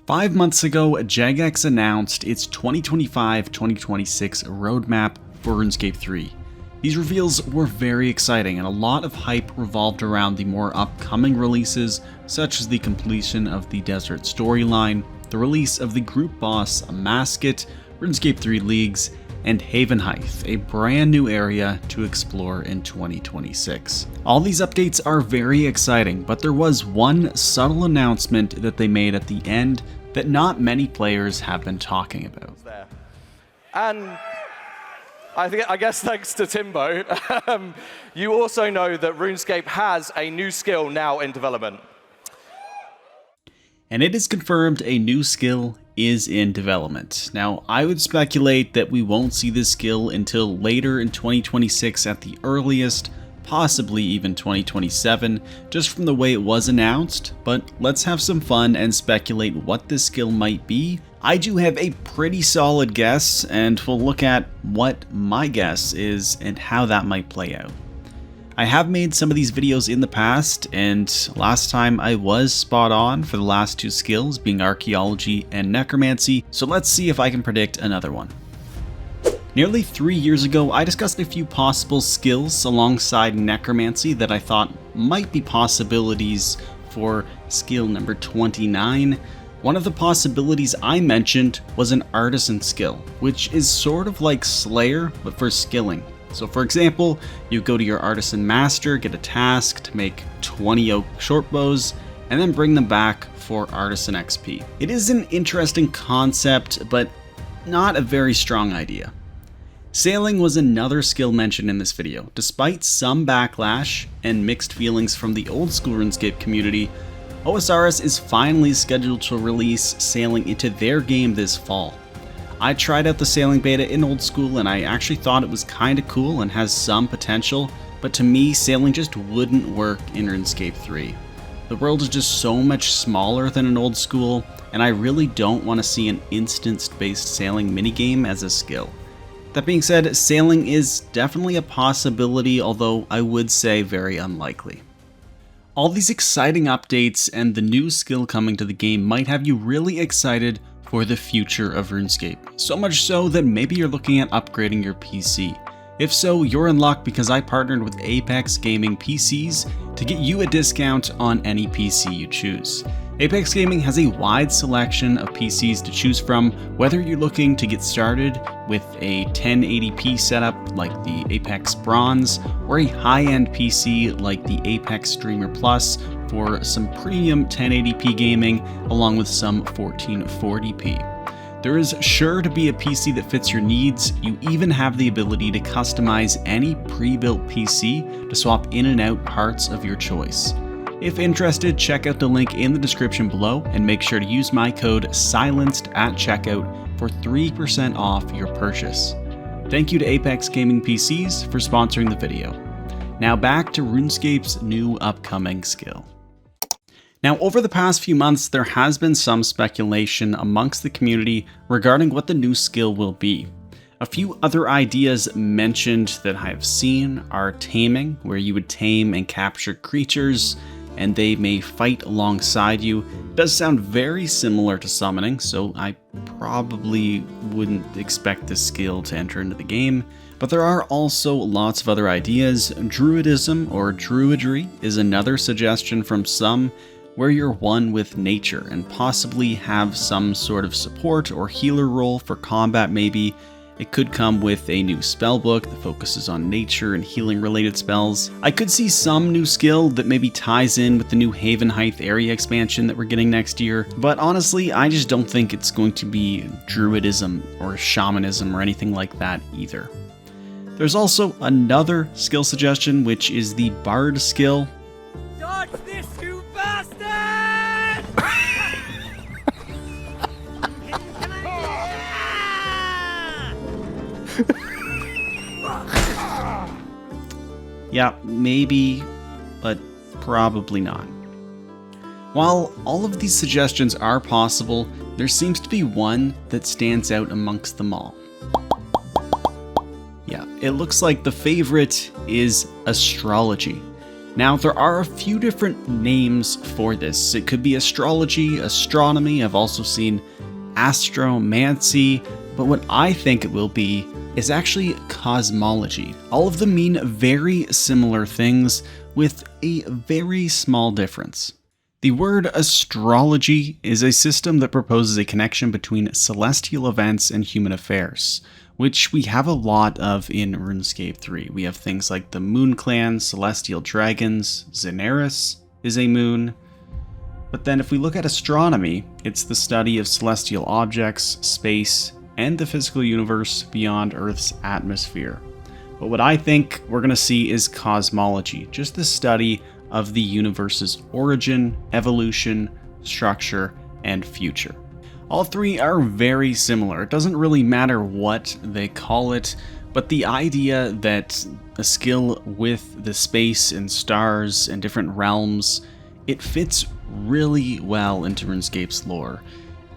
5 months ago, Jagex announced its 2025-2026 roadmap for RuneScape 3. These reveals were very exciting, and a lot of hype revolved around the more upcoming releases, such as the completion of the Desert storyline, the release of the group boss Amasket, RuneScape 3 Leagues, and Havenheith, a brand new area to explore in 2026. All these updates are very exciting, but there was one subtle announcement that they made at the end that not many players have been talking about. And I guess thanks to Timbo, you also know that RuneScape has a new skill now in development. And it is confirmed a new skill is in development. Now, I would speculate that we won't see this skill until later in 2026 at the earliest, possibly even 2027, just from the way it was announced, but let's have some fun and speculate what this skill might be. I do have a pretty solid guess, and we'll look at what my guess is and how that might play out. I have made some of these videos in the past, and last time I was spot on for the last two skills, being Archaeology and Necromancy, so let's see if I can predict another one. Nearly 3 years ago, I discussed a few possible skills alongside Necromancy that I thought might be possibilities for skill number 29. One of the possibilities I mentioned was an Artisan skill, which is sort of like Slayer, but for skilling. So for example, you go to your Artisan Master, get a task to make 20 oak short bows, and then bring them back for Artisan XP. It is an interesting concept, but not a very strong idea. Sailing was another skill mentioned in this video. Despite some backlash and mixed feelings from the old school RuneScape community, OSRS is finally scheduled to release Sailing into their game this fall. I tried out the Sailing beta in old school and I actually thought it was kinda cool and has some potential, but to me, Sailing just wouldn't work in RuneScape 3. The world is just so much smaller than in old school, and I really don't want to see an instance-based Sailing minigame as a skill. That being said, Sailing is definitely a possibility, although I would say very unlikely. All these exciting updates and the new skill coming to the game might have you really excited for the future of RuneScape. So much so that maybe you're looking at upgrading your PC. If so, you're in luck because I partnered with Apex Gaming PCs to get you a discount on any PC you choose. Apex Gaming has a wide selection of PCs to choose from, whether you're looking to get started with a 1080p setup like the Apex Bronze, or a high-end PC like the Apex Streamer Plus for some premium 1080p gaming, along with some 1440p. There is sure to be a PC that fits your needs. You even have the ability to customize any pre-built PC to swap in and out parts of your choice. If interested, check out the link in the description below and make sure to use my code SILENCED at checkout for 3% off your purchase. Thank you to Apex Gaming PCs for sponsoring the video. Now back to RuneScape's new upcoming skill. Now, over the past few months, there has been some speculation amongst the community regarding what the new skill will be. A few other ideas mentioned that I have seen are Taming, where you would tame and capture creatures, and they may fight alongside you. It does sound very similar to summoning, so I probably wouldn't expect this skill to enter into the game. But there are also lots of other ideas. Druidism or Druidry is another suggestion from some, where you're one with nature and possibly have some sort of support or healer role for combat maybe. It could come with a new spellbook that focuses on nature and healing related spells. I could see some new skill that maybe ties in with the new Havenheith area expansion that we're getting next year, but honestly, I just don't think it's going to be Druidism or Shamanism or anything like that either. There's also another skill suggestion, which is the Bard skill. Dodge this, you bastard! Yeah, maybe, but probably not. While all of these suggestions are possible, there seems to be one that stands out amongst them all. Yeah, it looks like the favorite is Astrology. Now, there are a few different names for this. It could be astrology, astronomy, I've also seen astromancy, but what I think it will be is actually cosmology. All of them mean very similar things with a very small difference. The word astrology is a system that proposes a connection between celestial events and human affairs, which we have a lot of in RuneScape 3. We have things like the Moon Clan, Celestial Dragons, Xenaris is a moon. But then if we look at astronomy, it's the study of celestial objects, space, and the physical universe beyond Earth's atmosphere. But what I think we're going to see is cosmology, just the study of the universe's origin, evolution, structure, and future. All three are very similar. It doesn't really matter what they call it, but the idea that a skill with the space and stars and different realms, it fits really well into RuneScape's lore.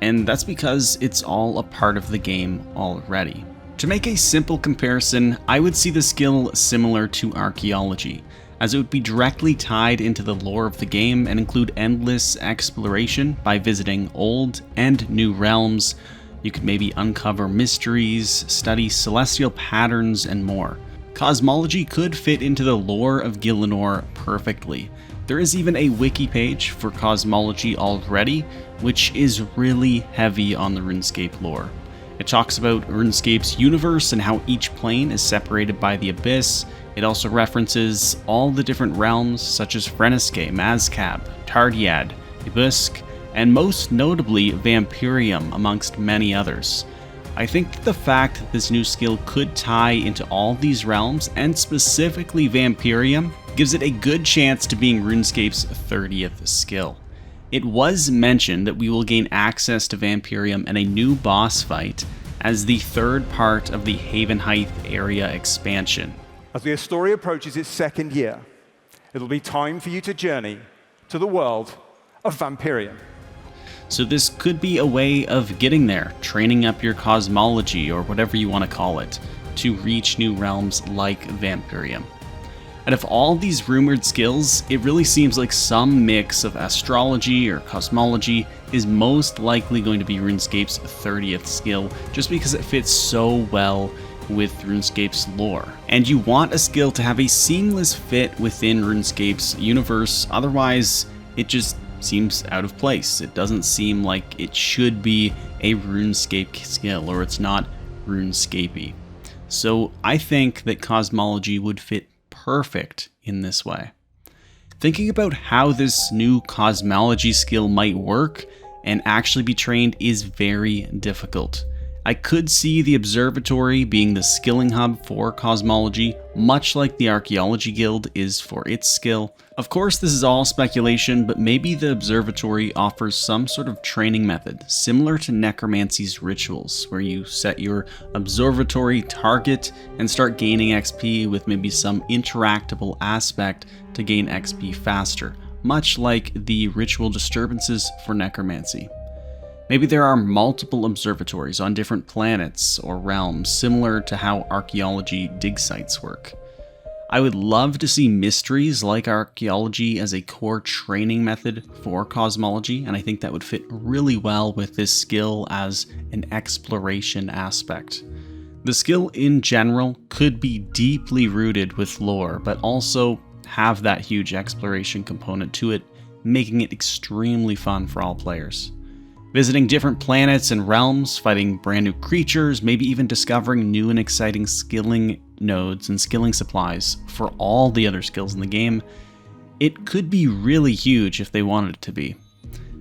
And that's because it's all a part of the game already. To make a simple comparison, I would see the skill similar to archaeology, as it would be directly tied into the lore of the game and include endless exploration by visiting old and new realms. You could maybe uncover mysteries, study celestial patterns, and more. Cosmology could fit into the lore of Gielinor perfectly. There is even a wiki page for cosmology already, which is really heavy on the RuneScape lore. It talks about RuneScape's universe and how each plane is separated by the abyss. It also references all the different realms such as Frenesque, Mazcab, Tardiad, Ibusk, and most notably Vampirium, amongst many others. I think that the fact that this new skill could tie into all these realms, and specifically Vampirium, gives it a good chance to being RuneScape's 30th skill. It was mentioned that we will gain access to Vampirium and a new boss fight as the third part of the Haven Height area expansion. As the story approaches its second year, it'll be time for you to journey to the world of Vampirium. So this could be a way of getting there, training up your cosmology or whatever you want to call it, to reach new realms like Vampirium. Out of all these rumored skills, it really seems like some mix of astrology or cosmology is most likely going to be RuneScape's 30th skill, just because it fits so well with RuneScape's lore. And you want a skill to have a seamless fit within RuneScape's universe, otherwise it just seems out of place. It doesn't seem like it should be a RuneScape skill, or it's not RuneScapey. So I think that cosmology would fit perfect in this way. Thinking about how this new cosmology skill might work and actually be trained is very difficult. I could see the observatory being the skilling hub for cosmology, much like the archaeology guild is for its skill. Of course, this is all speculation, but maybe the observatory offers some sort of training method, similar to necromancy's rituals, where you set your observatory target and start gaining XP with maybe some interactable aspect to gain XP faster, much like the ritual disturbances for necromancy. Maybe there are multiple observatories on different planets or realms, similar to how archaeology dig sites work. I would love to see mysteries like archaeology as a core training method for cosmology, and I think that would fit really well with this skill as an exploration aspect. The skill in general could be deeply rooted with lore, but also have that huge exploration component to it, making it extremely fun for all players. Visiting different planets and realms, fighting brand new creatures, maybe even discovering new and exciting skilling nodes and skilling supplies for all the other skills in the game, it could be really huge if they wanted it to be.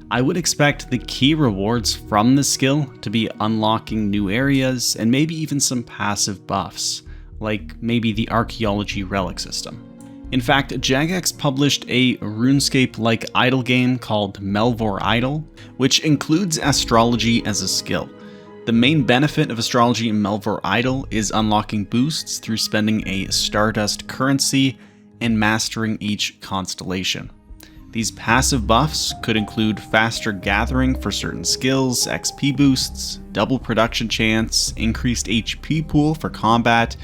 I would expect the key rewards from the skill to be unlocking new areas and maybe even some passive buffs, like maybe the archaeology relic system. In fact, Jagex published a RuneScape-like idle game called Melvor Idle, which includes astrology as a skill. The main benefit of astrology in Melvor Idle is unlocking boosts through spending a Stardust currency and mastering each constellation. These passive buffs could include faster gathering for certain skills, XP boosts, double production chance, increased HP pool for combat,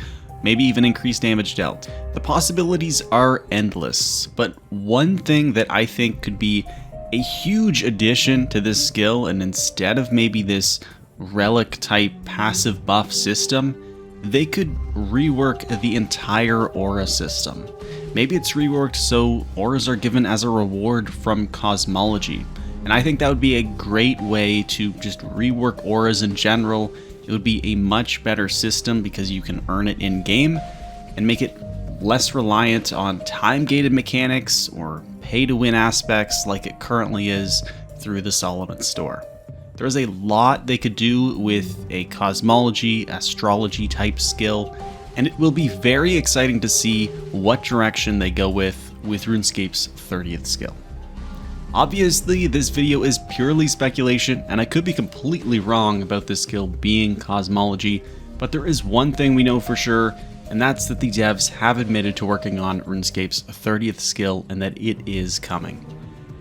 maybe even increased damage dealt. The possibilities are endless, but one thing that I think could be a huge addition to this skill, and instead of maybe this relic type passive buff system, they could rework the entire aura system. Maybe it's reworked so auras are given as a reward from Cosmology, and I think that would be a great way to just rework auras in general. It would be a much better system because you can earn it in game and make it less reliant on time-gated mechanics or pay-to-win aspects like it currently is through the Solomon store. There's a lot they could do with a Cosmology, Astrology type skill, and it will be very exciting to see what direction they go with RuneScape's 30th skill. Obviously, this video is purely speculation, and I could be completely wrong about this skill being Cosmology, but there is one thing we know for sure, and that's that the devs have admitted to working on RuneScape's 30th skill and that it is coming.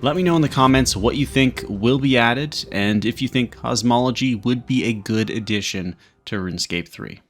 Let me know in the comments what you think will be added, and if you think Cosmology would be a good addition to RuneScape 3.